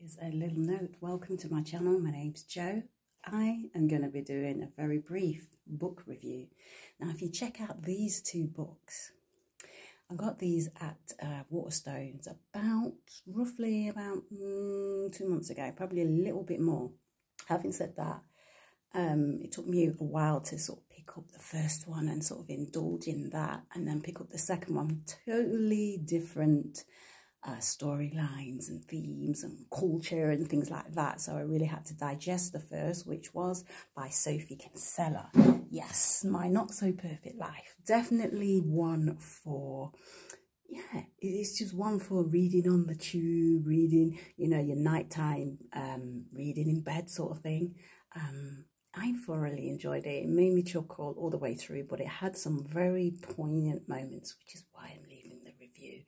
is a little note. Welcome to my channel. My name's Jo. I am going to be doing a very brief book review. Now, if you check out these two books, I got these at Waterstones roughly about 2 months ago, probably a little bit more. Having said that, it took me a while to sort of pick up the first one and sort of indulge in that, and then pick up the second one. Totally different storylines and themes and culture and things like that. So I really had to digest the first, which was by Sophie Kinsella. Yes, My Not So Perfect Life. Definitely one for, yeah, it's just one for reading on the tube, reading, you know, your nighttime, reading in bed sort of thing. I thoroughly enjoyed it. It made me chuckle all the way through, but it had some very poignant moments, which is why I'm leaving the review.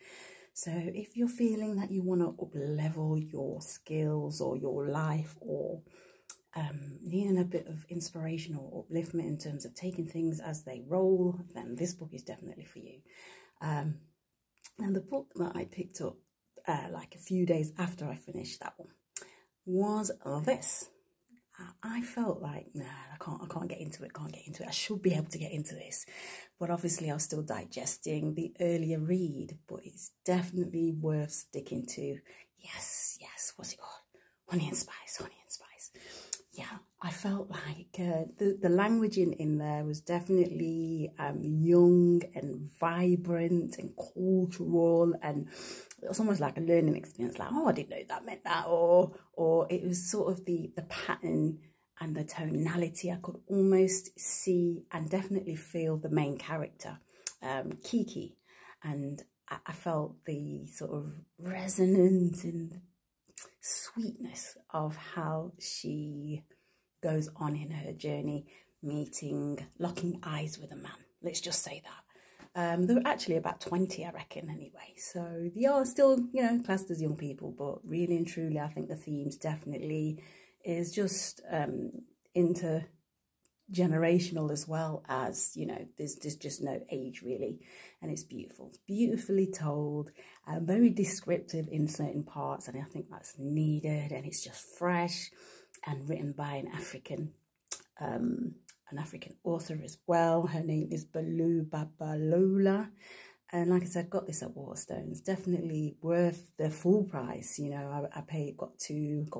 So if you're feeling that you want to up-level your skills or your life, or needing a bit of inspiration or upliftment in terms of taking things as they roll, then this book is definitely for you. And the book that I picked up like a few days after I finished that one was this. I felt like, nah, I can't get into it, I should be able to get into this. But obviously I was still digesting the earlier read, but it's definitely worth sticking to. Yes, what's it called? Honey and Spice. Yeah, I felt like the language in there was definitely young and vibrant and cultural, and it was almost like a learning experience, like, oh, I didn't know that meant that, or it was sort of the pattern and the tonality. I could almost see and definitely feel the main character, Kiki, and I felt the sort of resonance and sweetness of how she goes on in her journey, locking eyes with a man. Let's just say that. They were actually about 20, I reckon, anyway. So they are still, you know, classed as young people, but really and truly, I think the themes definitely is just intergenerational, as well as, you know, there's just no age really, and it's beautiful. It's beautifully told, very descriptive in certain parts, and I think that's needed, and it's just fresh and written by an African author as well. Her name is Bolu Babalola, and like I said, got this at Waterstones. Definitely worth the full price. You know, I paid, got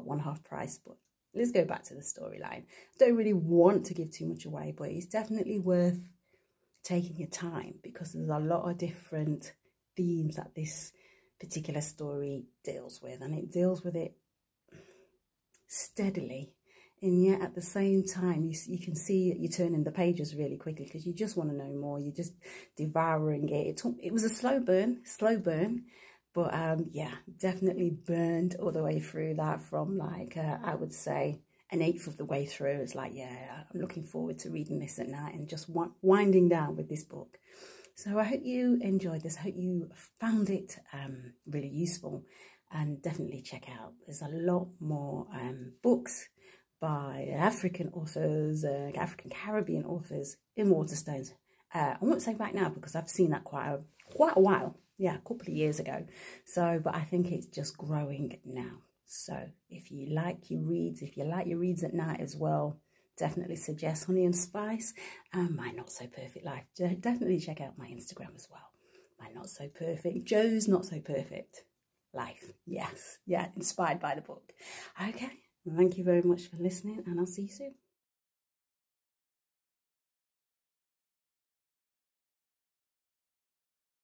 one half price. But let's go back to the storyline. Don't really want to give too much away, but it's definitely worth taking your time, because there's a lot of different themes that this particular story deals with, and it deals with it steadily, and yet at the same time you can see that you're turning the pages really quickly, because you just want to know more. You're just devouring it. It was a slow burn, but yeah, definitely burned all the way through that. From like I would say an eighth of the way through, it's like, yeah, I'm looking forward to reading this at night and just winding down with this book. So I hope you enjoyed this. I hope you found it really useful, and definitely check out, there's a lot more books by African authors, African Caribbean authors in Waterstones. I won't say right now, because I've seen that quite a while, yeah, a couple of years ago. So, but I think it's just growing now. So if you like your reads at night as well, definitely suggest Honey and Spice and My Not So Perfect Life. Definitely check out my Instagram as well. My Not So Perfect, Jo's Not So Perfect Life. Yes, yeah, inspired by the book. Okay, thank you very much for listening, and I'll see you soon.